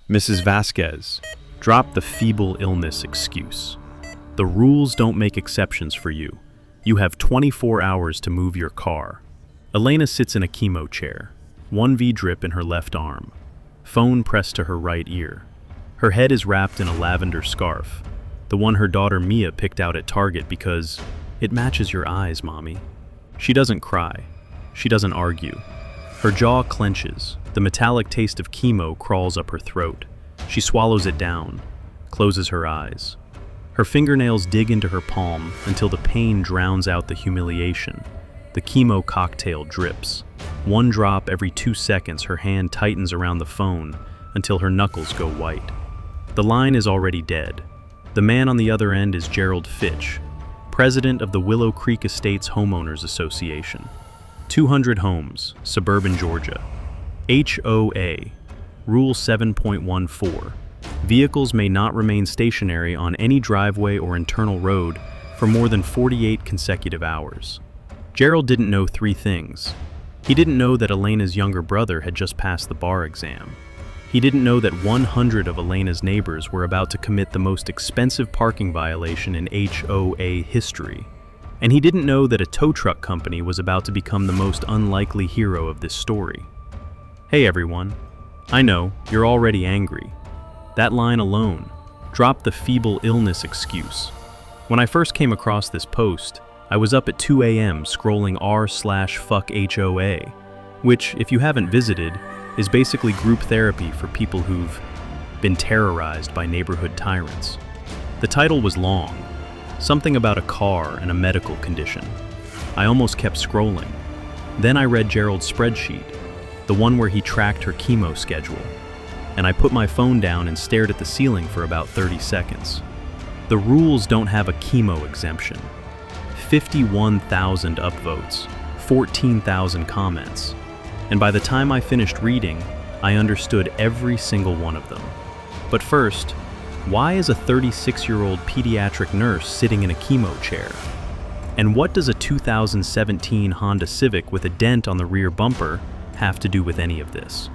Mrs. Vasquez, drop the feeble illness excuse. The rules don't make exceptions for you. You have 24 hours to move your car. Elena sits in a chemo chair, 1V drip in her left arm, phone pressed to her right ear. Her head is wrapped in a lavender scarf, the one her daughter Mia picked out at Target because it matches your eyes, Mommy. She doesn't cry. She doesn't argue. Her jaw clenches. The metallic taste of chemo crawls up her throat. She swallows it down, closes her eyes. Her fingernails dig into her palm until the pain drowns out the humiliation. The chemo cocktail drips. 1 drop every 2 seconds, her hand tightens around the phone until her knuckles go white. The line is already dead. The man on the other end is Gerald Fitch, president of the Willow Creek Estates Homeowners Association. 200 homes, suburban Georgia. HOA, Rule 7.14. Vehicles may not remain stationary on any driveway or internal road for more than 48 consecutive hours. Gerald didn't know 3 things. He didn't know that Elena's younger brother had just passed the bar exam. He didn't know that 100 of Elena's neighbors were about to commit the most expensive parking violation in HOA history. And he didn't know that a tow truck company was about to become the most unlikely hero of this story. Hey everyone, I know, you're already angry. That line alone, drop the feeble illness excuse. When I first came across this post, I was up at 2 a.m. scrolling r/fuck HOA, which, if you haven't visited, is basically group therapy for people who've been terrorized by neighborhood tyrants. The title was long, something about a car and a medical condition. I almost kept scrolling. Then I read Gerald's spreadsheet, the one where he tracked her chemo schedule, and I put my phone down and stared at the ceiling for about 30 seconds. The rules don't have a chemo exemption. 51,000 upvotes, 14,000 comments. And by the time I finished reading, I understood every single one of them. But first, why is a 36-year-old pediatric nurse sitting in a chemo chair? And what does a 2017 Honda Civic with a dent on the rear bumper have to do with any of this?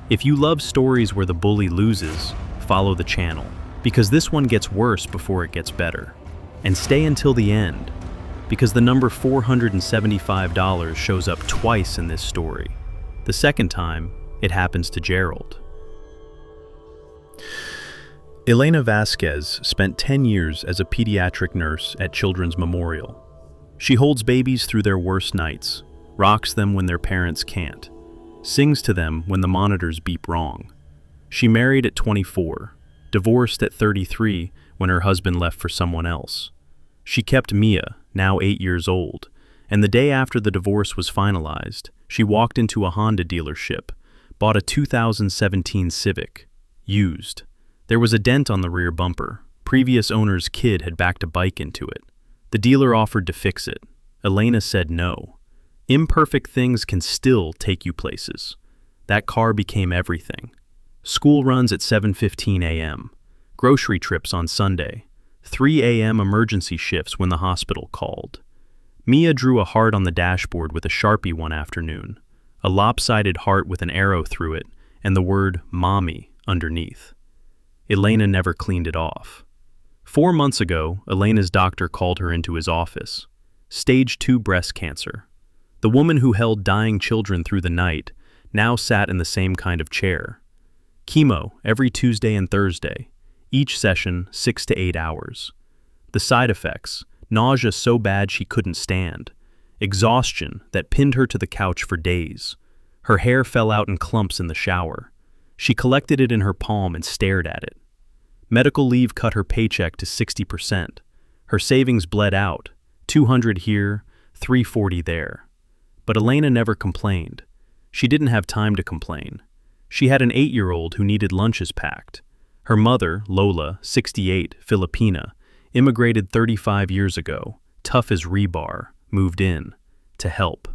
If you love stories where the bully loses, follow the channel, because this one gets worse before it gets better. And stay until the end, because the number $475 shows up twice in this story. The second time, it happens to Gerald. Elena Vasquez spent 10 years as a pediatric nurse at Children's Memorial. She holds babies through their worst nights, rocks them when their parents can't, sings to them when the monitors beep wrong. She married at 24, divorced at 33 when her husband left for someone else. She kept Mia, now 8 years old, and the day after the divorce was finalized, she walked into a Honda dealership, bought a 2017 Civic, used. There was a dent on the rear bumper. Previous owner's kid had backed a bike into it. The dealer offered to fix it. Elena said no. Imperfect things can still take you places. That car became everything. School runs at 7:15 a.m., grocery trips on Sunday, 3 a.m. emergency shifts when the hospital called. Mia drew a heart on the dashboard with a Sharpie one afternoon, a lopsided heart with an arrow through it and the word Mommy underneath. Elena never cleaned it off. 4 months ago, Elena's doctor called her into his office. Stage 2 breast cancer. The woman who held dying children through the night now sat in the same kind of chair. Chemo every Tuesday and Thursday, each session 6 to 8 hours. The side effects, nausea so bad she couldn't stand, exhaustion that pinned her to the couch for days. Her hair fell out in clumps in the shower. She collected it in her palm and stared at it. Medical leave cut her paycheck to 60%. Her savings bled out, 200 here, 340 there. But Elena never complained. She didn't have time to complain. She had an 8-year-old who needed lunches packed. Her mother, Lola, 68, Filipina, immigrated 35 years ago, tough as rebar, moved in, to help.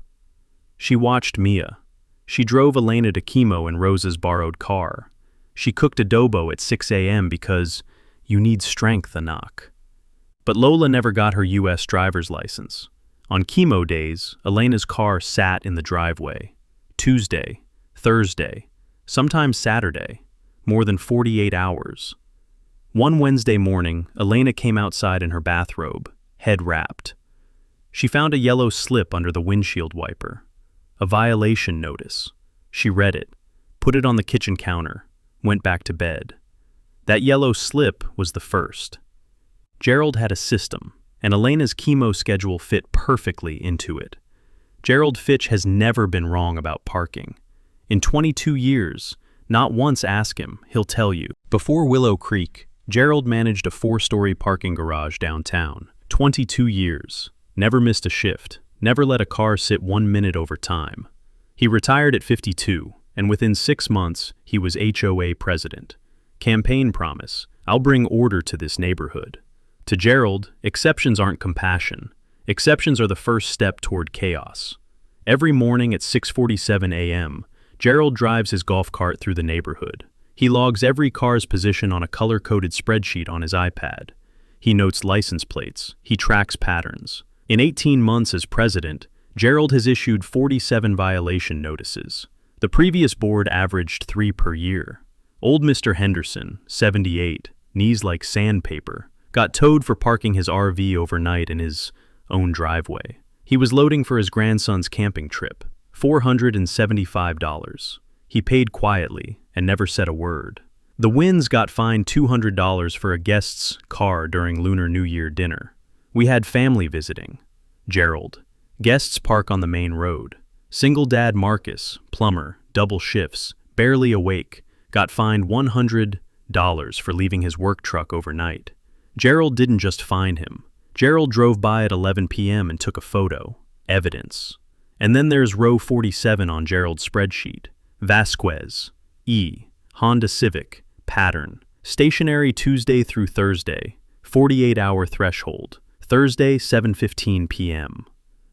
She watched Mia. She drove Elena to chemo in Rosa's borrowed car. She cooked adobo at 6 a.m. because you need strength, Anak. But Lola never got her U.S. driver's license. On chemo days, Elena's car sat in the driveway. Tuesday, Thursday, sometimes Saturday. more than 48 hours. One Wednesday morning, Elena came outside in her bathrobe, head wrapped. She found a yellow slip under the windshield wiper. A violation notice. She read it, put it on the kitchen counter, went back to bed. That yellow slip was the first. Gerald had a system, and Elena's chemo schedule fit perfectly into it. Gerald Fitch has never been wrong about parking. In 22 years, not once ask him, he'll tell you. Before Willow Creek, Gerald managed a 4-story parking garage downtown. 22 years. Never missed a shift. Never let a car sit 1 minute over time. He retired at 52, and within 6 months, he was HOA president. Campaign promise, I'll bring order to this neighborhood. To Gerald, exceptions aren't compassion. Exceptions are the first step toward chaos. Every morning at 6:47 a.m., Gerald drives his golf cart through the neighborhood. He logs every car's position on a color-coded spreadsheet on his iPad. He notes license plates. He tracks patterns. In 18 months as president, Gerald has issued 47 violation notices. The previous board averaged 3 per year. Old Mr. Henderson, 78, knees like sandpaper, got towed for parking his RV overnight in his own driveway. He was loading for his grandson's camping trip. $475. He paid quietly and never said a word. The Winds got fined $200 for a guest's car during Lunar New Year dinner. We had family visiting. Gerald. Guests park on the main road. Single dad Marcus, plumber, double shifts, barely awake, got fined $100 for leaving his work truck overnight. Gerald didn't just fine him. Gerald drove by at 11 p.m. and took a photo. Evidence. And then there's row 47 on Gerald's spreadsheet. Vasquez, E, Honda Civic, pattern, stationary Tuesday through Thursday, 48-hour threshold, Thursday 7:15 p.m.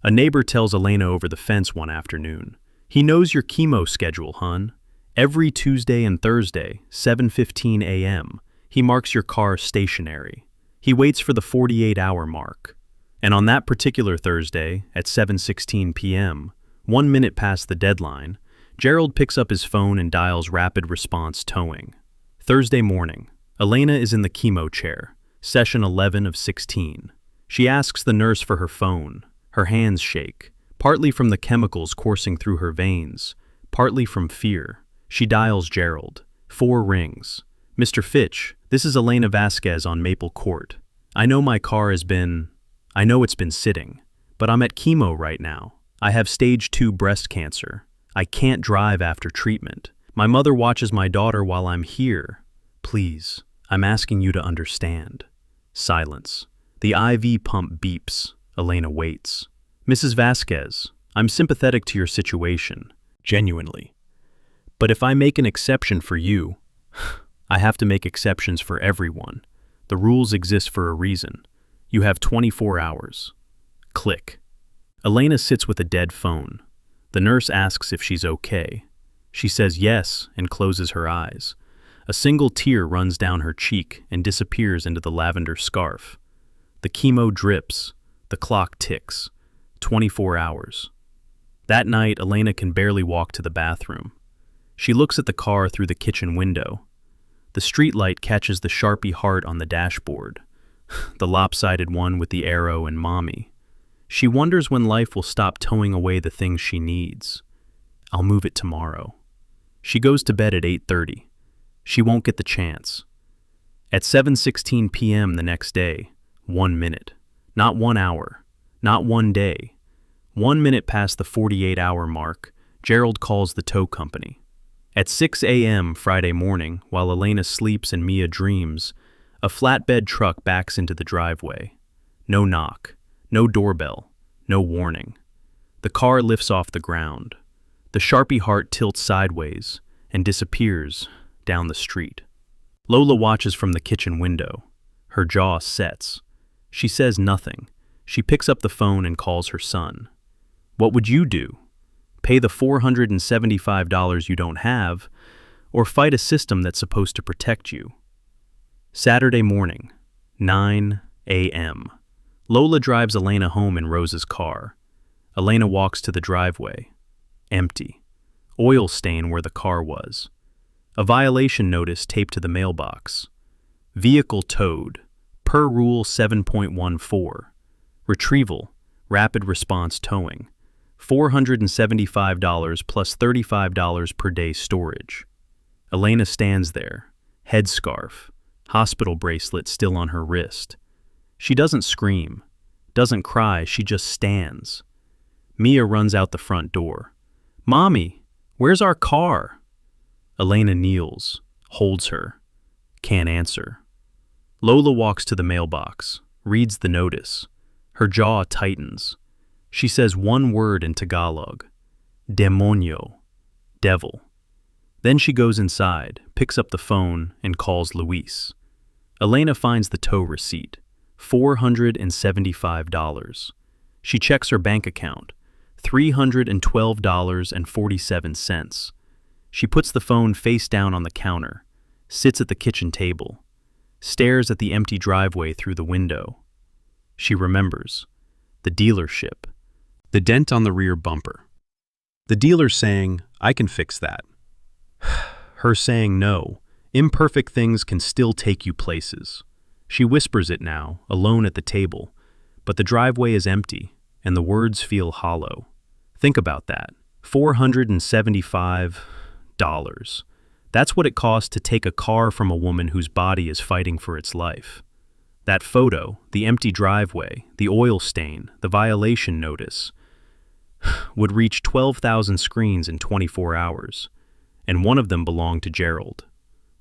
A neighbor tells Elena over the fence one afternoon, he knows your chemo schedule, hun. Every Tuesday and Thursday, 7:15 a.m., he marks your car stationary. He waits for the 48-hour mark. And on that particular Thursday, at 7:16 p.m., 1 minute past the deadline, Gerald picks up his phone and dials rapid response towing. Thursday morning, Elena is in the chemo chair, session 11 of 16. She asks the nurse for her phone. Her hands shake, partly from the chemicals coursing through her veins, partly from fear. She dials Gerald. 4 rings. Mr. Fitch, this is Elena Vasquez on Maple Court. I know it's been sitting, but I'm at chemo right now. I have stage 2 breast cancer. I can't drive after treatment. My mother watches my daughter while I'm here. Please, I'm asking you to understand. Silence. The IV pump beeps. Elena waits. Mrs. Vasquez, I'm sympathetic to your situation. Genuinely. But if I make an exception for you, I have to make exceptions for everyone. The rules exist for a reason. You have 24 hours. Click. Elena sits with a dead phone. The nurse asks if she's okay. She says yes and closes her eyes. A single tear runs down her cheek and disappears into the lavender scarf. The chemo drips. The clock ticks. 24 hours. That night, Elena can barely walk to the bathroom. She looks at the car through the kitchen window. The streetlight catches the Sharpie heart on the dashboard. The lopsided one with the arrow and mommy. She wonders when life will stop towing away the things she needs. I'll move it tomorrow. She goes to bed at 8:30. She won't get the chance. At 7:16 p.m. the next day, 1 minute. Not 1 hour. Not 1 day. 1 minute past the 48-hour mark, Gerald calls the tow company. At 6 a.m. Friday morning, while Elena sleeps and Mia dreams, a flatbed truck backs into the driveway. No knock. No doorbell, no warning. The car lifts off the ground. The Sharpie heart tilts sideways and disappears down the street. Lola watches from the kitchen window. Her jaw sets. She says nothing. She picks up the phone and calls her son. What would you do? Pay the $475 you don't have, or fight a system that's supposed to protect you? Saturday morning, 9 a.m. Lola drives Elena home in Rose's car. Elena walks to the driveway. Empty. Oil stain where the car was. A violation notice taped to the mailbox. Vehicle towed, per Rule 7.14. Retrieval, rapid response towing. $475 plus $35 per day storage. Elena stands there, headscarf, hospital bracelet still on her wrist. She doesn't scream, doesn't cry, she just stands. Mia runs out the front door. "Mommy, where's our car?" Elena kneels, holds her, can't answer. Lola walks to the mailbox, reads the notice. Her jaw tightens. She says one word in Tagalog, demonyo, devil. Then she goes inside, picks up the phone, and calls Luis. Elena finds the tow receipt, $475. She checks her bank account, $312.47. She puts the phone face down on the counter, sits at the kitchen table, stares at the empty driveway through the window. She remembers the dealership, the dent on the rear bumper. The dealer saying, "I can fix that." Her saying, "No, imperfect things can still take you places." She whispers it now, alone at the table, but the driveway is empty, and the words feel hollow. Think about that. $475. That's what it costs to take a car from a woman whose body is fighting for its life. That photo, the empty driveway, the oil stain, the violation notice, would reach 12,000 screens in 24 hours, and one of them belonged to Gerald.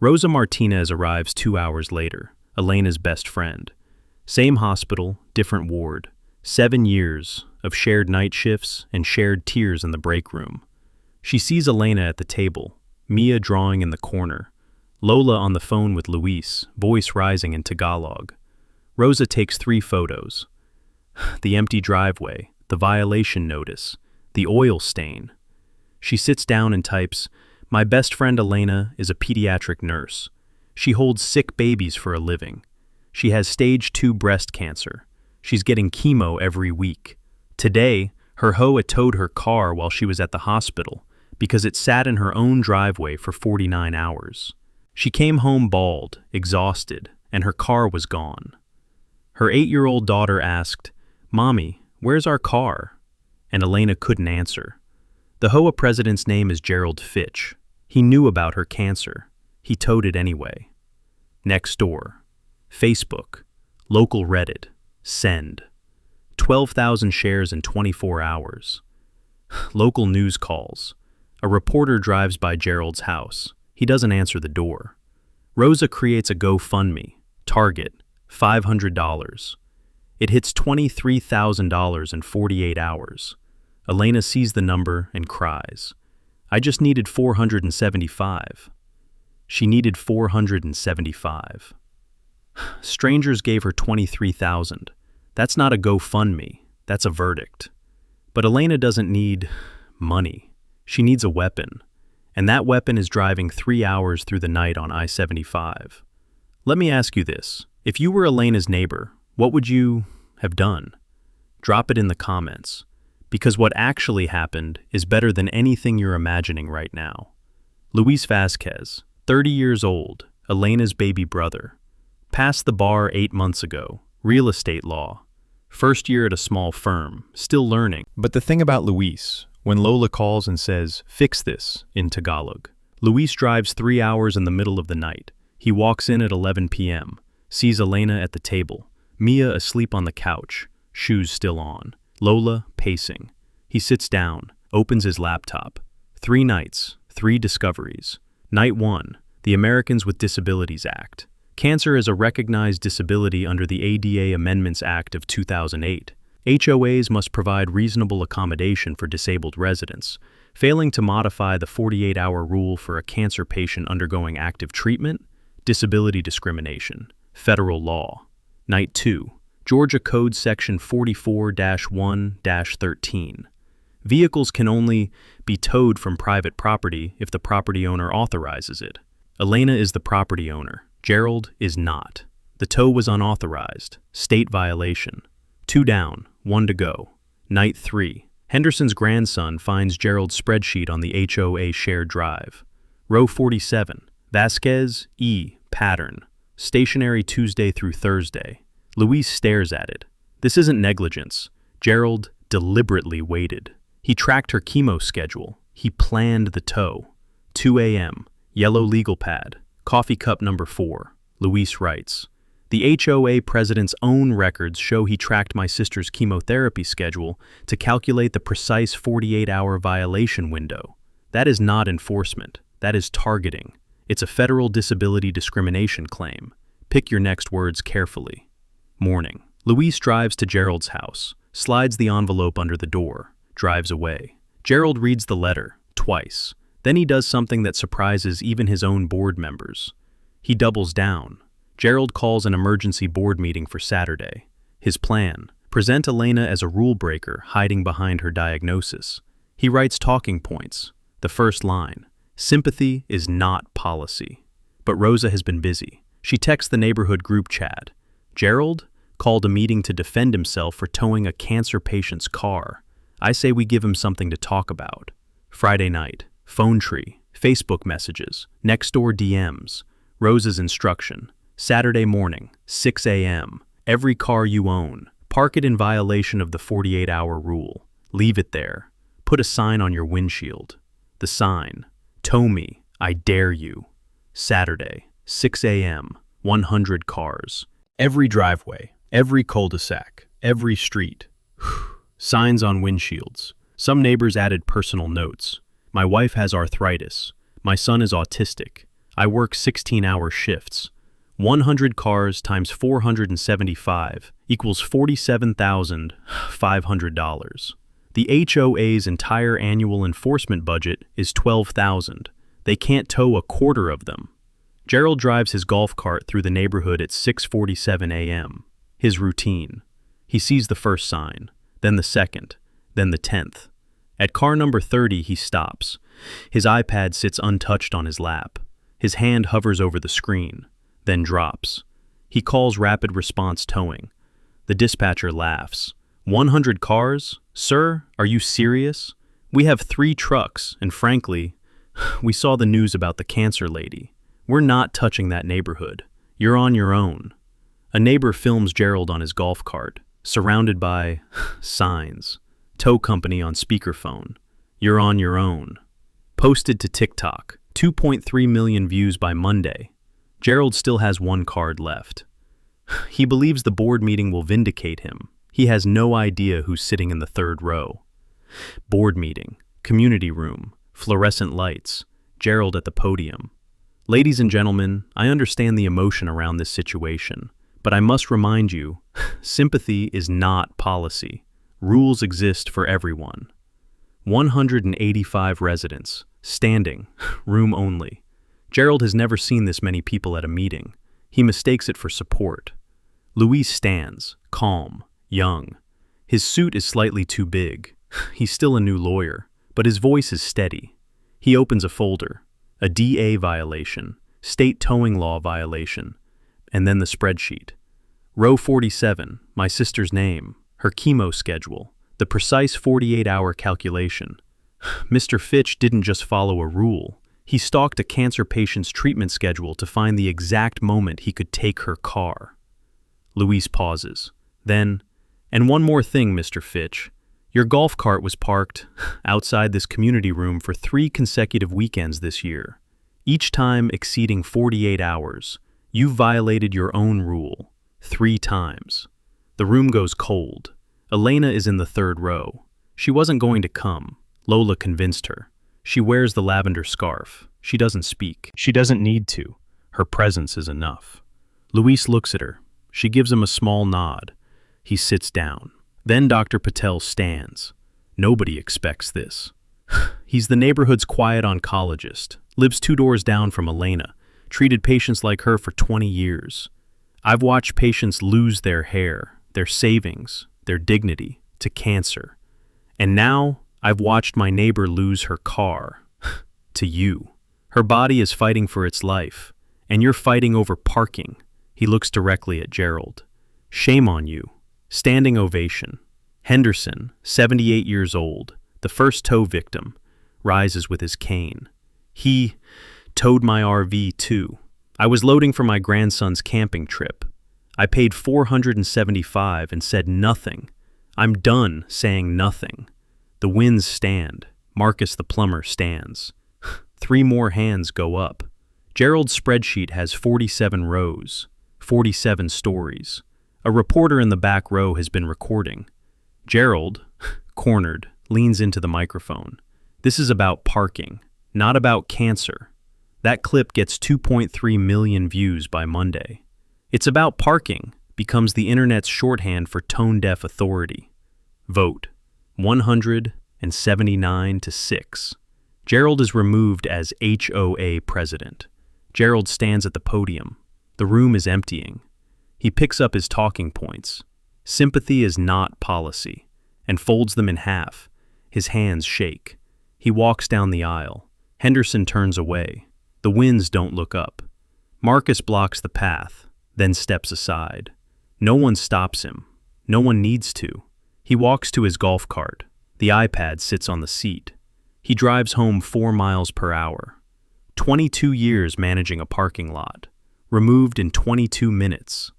Rosa Martinez arrives 2 hours later, Elena's best friend. Same hospital, different ward. 7 years of shared night shifts and shared tears in the break room. She sees Elena at the table, Mia drawing in the corner, Lola on the phone with Luis, voice rising in Tagalog. Rosa takes 3 photos. The empty driveway, the violation notice, the oil stain. She sits down and types, "My best friend Elena is a pediatric nurse. She holds sick babies for a living. She has stage 2 breast cancer. She's getting chemo every week. Today, her hoe towed her car while she was at the hospital because it sat in her own driveway for 49 hours. She came home bald, exhausted, and her car was gone. Her 8-year-old daughter asked, 'Mommy, where's our car?' And Elena couldn't answer. The HOA president's name is Gerald Fitch. He knew about her cancer. He towed it anyway. Next door. Facebook. Local Reddit. Send. 12,000 shares in 24 hours. Local news calls. A reporter drives by Gerald's house. He doesn't answer the door. Rosa creates a GoFundMe. Target, $500. It hits $23,000 in 48 hours. Elena sees the number and cries. I just needed 475. She needed 475. Strangers gave her 23,000. That's not a GoFundMe, that's a verdict. But Elena doesn't need money. She needs a weapon. And that weapon is driving 3 hours through the night on I-75. Let me ask you this. If you were Elena's neighbor, what would you have done? Drop it in the comments. Because what actually happened is better than anything you're imagining right now. Luis Vasquez, 30 years old, Elena's baby brother. Passed the bar 8 months ago, real estate law. First year at a small firm, still learning. But the thing about Luis, when Lola calls and says, "Fix this," in Tagalog, Luis drives 3 hours in the middle of the night. He walks in at 11 p.m., sees Elena at the table, Mia asleep on the couch, shoes still on, Lola pacing. He sits down, opens his laptop. 3 nights, 3 discoveries. Night 1, the Americans with Disabilities Act. Cancer is a recognized disability under the ADA Amendments Act of 2008. HOAs must provide reasonable accommodation for disabled residents. Failing to modify the 48-hour rule for a cancer patient undergoing active treatment, disability discrimination, federal law. Night 2, Georgia Code Section 44-1-13. Vehicles can only be towed from private property if the property owner authorizes it. Elena is the property owner. Gerald is not. The tow was unauthorized. State violation. 2 down, 1 to go. Night 3. Henderson's grandson finds Gerald's spreadsheet on the HOA shared drive. Row 47, Vasquez, E, pattern. Stationary Tuesday through Thursday. Luis stares at it. This isn't negligence. Gerald deliberately waited. He tracked her chemo schedule. He planned the toe. 2 a.m., yellow legal pad, coffee cup number 4. Luis writes, "The HOA president's own records show he tracked my sister's chemotherapy schedule to calculate the precise 48-hour violation window. That is not enforcement. That is targeting. It's a federal disability discrimination claim. Pick your next words carefully." Morning. Luis drives to Gerald's house, slides the envelope under the door, drives away. Gerald reads the letter, twice. Then he does something that surprises even his own board members. He doubles down. Gerald calls an emergency board meeting for Saturday. His plan: present Elena as a rule breaker hiding behind her diagnosis. He writes talking points. The first line: sympathy is not policy. But Rosa has been busy. She texts the neighborhood group chat. Gerald called a meeting to defend himself for towing a cancer patient's car. I say we give him something to talk about. Friday night. Phone tree. Facebook messages. Nextdoor DMs. Rosa's instruction. Saturday morning, 6 a.m. Every car you own, park it in violation of the 48-hour rule. Leave it there. Put a sign on your windshield. The sign: tow me, I dare you. Saturday, 6 a.m., 100 cars. Every driveway, every cul-de-sac, every street. Signs on windshields. Some neighbors added personal notes. My wife has arthritis. My son is autistic. I work 16-hour shifts. 100 cars times 475 equals $47,500. The HOA's entire annual enforcement budget is $12,000. They can't tow a quarter of them. Gerald drives his golf cart through the neighborhood at 6:47 a.m. His routine. He sees the first sign, then the second, then the 10th. At car number 30, he stops. His iPad sits untouched on his lap. His hand hovers over the screen, then drops. He calls rapid response towing. The dispatcher laughs. 100 cars? Sir, are you serious? We have 3 trucks, and frankly, we saw the news about the cancer lady. We're not touching that neighborhood. You're on your own. A neighbor films Gerald on his golf cart, surrounded by signs. Tow company on speakerphone. You're on your own. Posted to TikTok. 2.3 million views by Monday. Gerald still has 1 card left. He believes the board meeting will vindicate him. He has no idea who's sitting in the 3rd row. Board meeting, community room, fluorescent lights, Gerald at the podium. Ladies and gentlemen, I understand the emotion around this situation, but I must remind you, sympathy is not policy. Rules exist for everyone. 185 residents, standing, room only. Gerald has never seen this many people at a meeting. He mistakes it for support. Luis stands, calm, young. His suit is slightly too big. He's still a new lawyer, but his voice is steady. He opens a folder, a DA violation, state towing law violation, and then the spreadsheet. Row 47, my sister's name, her chemo schedule, the precise 48-hour calculation. Mr. Fitch didn't just follow a rule. He stalked a cancer patient's treatment schedule to find the exact moment he could take her car. Luis pauses. Then, and one more thing, Mr. Fitch. Your golf cart was parked outside this community room for 3 consecutive weekends this year, each time exceeding 48 hours. You violated your own rule 3 times. The room goes cold. Elena is in the 3rd row. She wasn't going to come. Lola convinced her. She wears the lavender scarf. She doesn't speak. She doesn't need to. Her presence is enough. Luis looks at her. She gives him a small nod. He sits down. Then Dr. Patel stands. Nobody expects this. He's the neighborhood's quiet oncologist, lives 2 doors down from Elena, treated patients like her for 20 years. I've watched patients lose their hair, their savings, their dignity to cancer. And now I've watched my neighbor lose her car to you. Her body is fighting for its life, and you're fighting over parking. He looks directly at Gerald. Shame on you. Standing ovation. Henderson, 78 years old, the first tow victim, rises with his cane. He Towed my RV too. I was loading for my grandson's camping trip. I paid $475 and said nothing. I'm done saying nothing. The winds stand. Marcus the plumber stands. 3 more hands go up. Gerald's spreadsheet has 47 rows, 47 stories. A reporter in the back row has been recording. Gerald, cornered, leans into the microphone. This is about parking, not about cancer. That clip gets 2.3 million views by Monday. It's about parking becomes the internet's shorthand for tone-deaf authority. Vote 179 to 6. Gerald is removed as HOA president. Gerald stands at the podium. The room is emptying. He picks up his talking points. Sympathy is not policy, and folds them in half. His hands shake. He walks down the aisle. Henderson turns away. The winds don't look up. Marcus blocks the path, then steps aside. No one stops him. No one needs to. He walks to his golf cart. The iPad sits on the seat. He drives home 4 miles per hour. 22 years managing a parking lot. Removed in 22 minutes.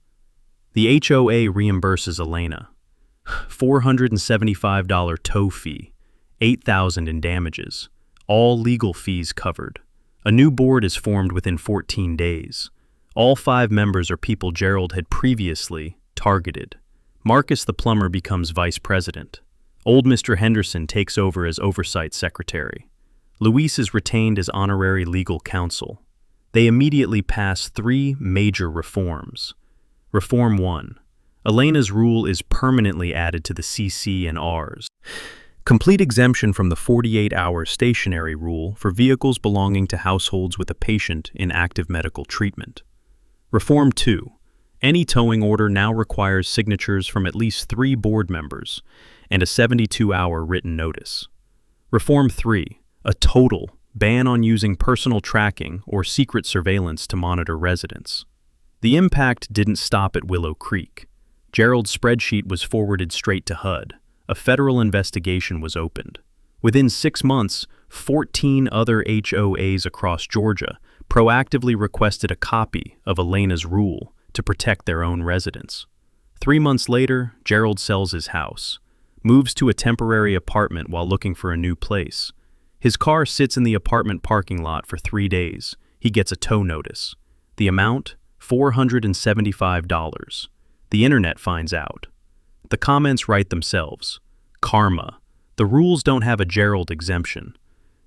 The HOA reimburses Elena. $475 tow fee. $8,000 in damages. All legal fees covered. A new board is formed within 14 days. All 5 members are people Gerald had previously targeted. Marcus the plumber becomes vice president. Old Mr. Henderson takes over as oversight secretary. Luis is retained as honorary legal counsel. They immediately pass 3 major reforms. Reform 1. Elena's rule is permanently added to the CC and Rs. Complete exemption from the 48-hour stationary rule for vehicles belonging to households with a patient in active medical treatment. Reform 2. Any towing order now requires signatures from at least 3 board members and a 72-hour written notice. Reform 3. A total ban on using personal tracking or secret surveillance to monitor residents. The impact didn't stop at Willow Creek. Gerald's spreadsheet was forwarded straight to HUD. A federal investigation was opened. Within 6 months, 14 other HOAs across Georgia proactively requested a copy of Elena's rule to protect their own residents. 3 months later, Gerald sells his house, moves to a temporary apartment while looking for a new place. His car sits in the apartment parking lot for 3 days. He gets a tow notice. The amount? $475. The internet finds out. The comments write themselves. Karma. The rules don't have a Gerald exemption.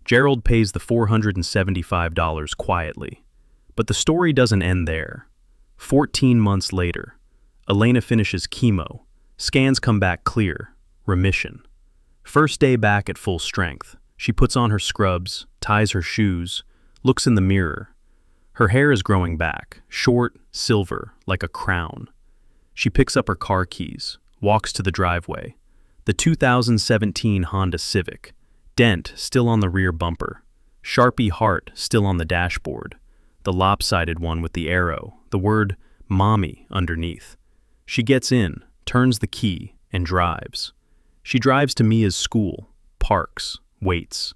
Gerald pays the $475 quietly. But the story doesn't end there. 14 months later, Elena finishes chemo. Scans come back clear. Remission. First day back at full strength. She puts on her scrubs, ties her shoes, looks in the mirror. Her hair is growing back, short, silver, like a crown. She picks up her car keys, walks to the driveway. The 2017 Honda Civic. Dent still on the rear bumper. Sharpie heart still on the dashboard. The lopsided one with the arrow, the word mommy underneath. She gets in, turns the key, and drives. She drives to Mia's school, parks, waits.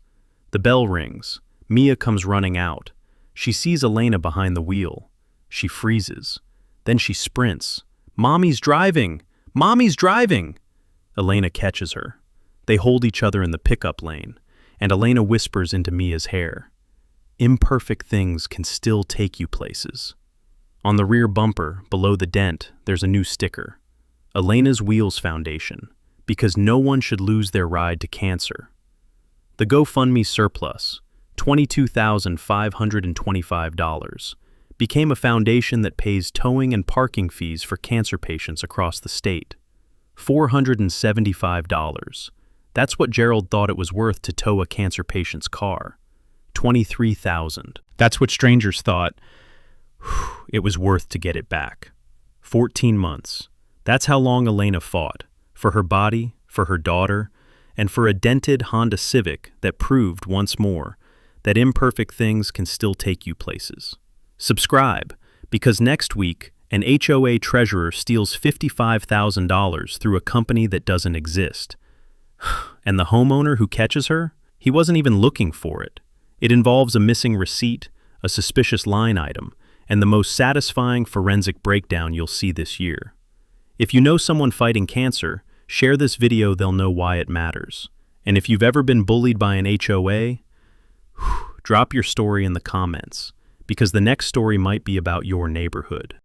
The bell rings. Mia comes running out. She sees Elena behind the wheel. She freezes. Then she sprints. Mommy's driving! Mommy's driving! Elena catches her. They hold each other in the pickup lane, and Elena whispers into Mia's hair. Imperfect things can still take you places. On the rear bumper, below the dent, there's a new sticker. Elena's Wheels Foundation, because no one should lose their ride to cancer. The GoFundMe surplus, $22,525, became a foundation that pays towing and parking fees for cancer patients across the state. $475. That's what Gerald thought it was worth to tow a cancer patient's car. $23,000. That's what strangers thought it was worth to get it back. 14 months. That's how long Elena fought. For her body, for her daughter, and for a dented Honda Civic that proved once more that imperfect things can still take you places. Subscribe, because next week, an HOA treasurer steals $55,000 through a company that doesn't exist. And the homeowner who catches her? He wasn't even looking for it. It involves a missing receipt, a suspicious line item, and the most satisfying forensic breakdown you'll see this year. If you know someone fighting cancer, share this video, they'll know why it matters. And if you've ever been bullied by an HOA, drop your story in the comments, because the next story might be about your neighborhood.